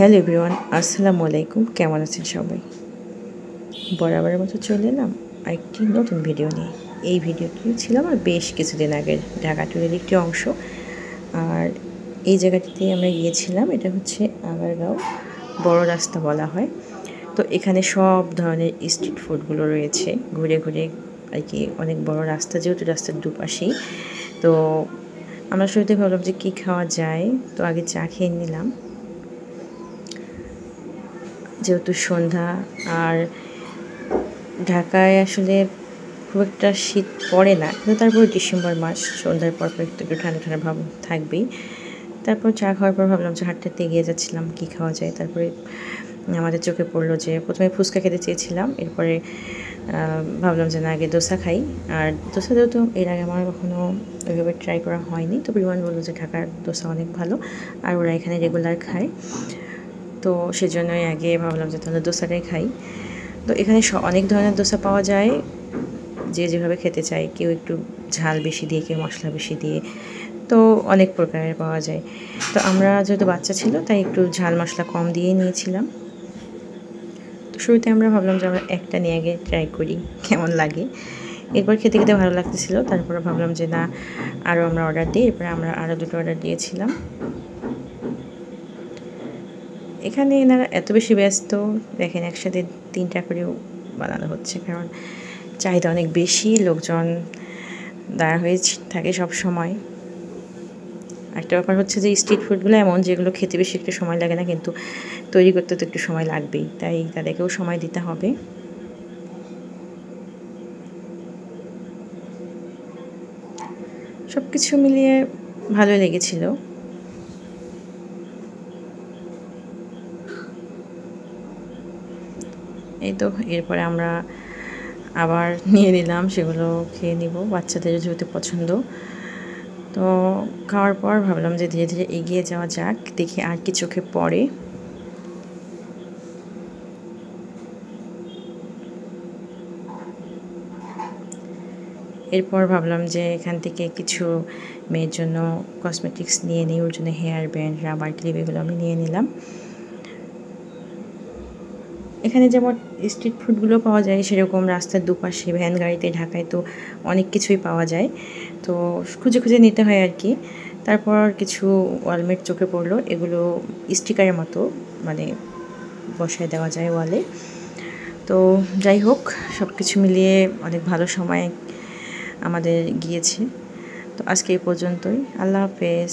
Hello everyone, আসসালামু আলাইকুম। কেমন আছেন সবাই? বরাবরের মতো চলে এলাম আরেকটি নতুন ভিডিও নিয়ে। এই ভিডিওটি ছিল আমার বেশ কিছুদিন আগের ঢাকা ট্যুরের একটি অংশ। আর এই জায়গাটিতে আমরা গিয়েছিলাম, এটা হচ্ছে আগারগাঁও বড় রাস্তা বলা হয়। তো এখানে সব ধরনের স্ট্রিট ফুডগুলো রয়েছে। ঘুরে ঘুরে আর কি, অনেক বড় রাস্তা, যেহেতু রাস্তার দুপাশেই। তো আমরা শুরুতে ভাবলাম যে কী খাওয়া যায়, তো আগে চা খেয়ে নিলাম যেহেতু সন্ধ্যা। আর ঢাকায় আসলে খুব একটা শীত পড়ে না, কিন্তু তারপরে ডিসেম্বর মাস, সন্ধ্যার পর একটু একটু ঠান্ডা ঠান্ডা ভাব থাকবেই। তারপর চা খাওয়ার পর ভাবলাম যে হাঁটতে হাঁটতে এগিয়ে যাচ্ছিলাম কী খাওয়া যায়। তারপরে আমাদের চোখে পড়লো যে প্রথমে ফুচকা খেতে চেয়েছিলাম, এরপরে ভাবলাম যে না, আগে দোসা খাই। আর দোসা যেহেতু এর আগে আমার কখনো ওইভাবে ট্রাই করা হয়নি, তো পরিমাণ বললো যে ঢাকার দোসা অনেক ভালো আর ওরা এখানে রেগুলার খায়। তো সেজন্যই আগে ভাবলাম যে তাহলে দোসাটাই খাই। তো এখানে অনেক ধরনের দোসা পাওয়া যায়, যে যেভাবে খেতে চায়, কেউ একটু ঝাল বেশি দিয়ে, কেউ মশলা বেশি দিয়ে, তো অনেক প্রকারের পাওয়া যায়। তো আমরা যেহেতু বাচ্চা ছিল তাই একটু ঝাল মশলা কম দিয়ে নিয়েছিলাম। তো শুরুতে আমরা ভাবলাম যে আমরা একটা নিয়ে আগে ট্রাই করি কেমন লাগে। এরপর খেতে খেতে ভালো লাগতেছিল, তারপরে ভাবলাম যে না, আরও আমরা অর্ডার দিই। এরপরে আমরা আরও দুটো অর্ডার দিয়েছিলাম। এখানে এনারা এত বেশি ব্যস্ত, দেখেন একসাথে 3টা করেও বানানো হচ্ছে, কারণ চাহিদা অনেক বেশি, লোকজন দাঁড়া হয়ে থাকে সব সময়। একটা ব্যাপার হচ্ছে যে স্ট্রিট ফুডগুলো এমন, যেগুলো খেতে বেশি একটু সময় লাগে না, কিন্তু তৈরি করতে তো একটু সময় লাগবেই, তাই তাদেরকেও সময় দিতে হবে। সব কিছু মিলিয়ে ভালোই লেগেছিল। এই তো এরপরে আমরা আবার নিয়ে নিলাম, সেগুলো খেয়ে নিব, বাচ্চাদের যেহেতু পছন্দ। তো খাওয়ার পর ভাবলাম যে ধীরে ধীরে এগিয়ে যাওয়া যাক, দেখি আর কি চোখে পড়ে। এরপর ভাবলাম যে এখান থেকে কিছু মেয়ের জন্য কসমেটিক্স নিয়ে নিই, ওর জন্য হেয়ার ব্যান্ড, রাবার ক্লিপ, এগুলো আমি নিয়ে নিলাম। এখানে যেমন স্ট্রিট ফুডগুলো পাওয়া যায়, সেরকম রাস্তার দুপাশে ভ্যান গাড়িতে ঢাকায় তো অনেক কিছুই পাওয়া যায়, তো খুঁজে খুঁজে নিতে হয় আর কি। তারপর কিছু ওয়ালমেট চোখে পড়লো, এগুলো স্টিকারের মতো, মানে বসায় দেওয়া যায় ওয়ালে। তো যাই হোক, সব কিছু মিলিয়ে অনেক ভালো সময় আমাদের গিয়েছে। তো আজকে এই পর্যন্তই। আল্লাহ হাফেজ।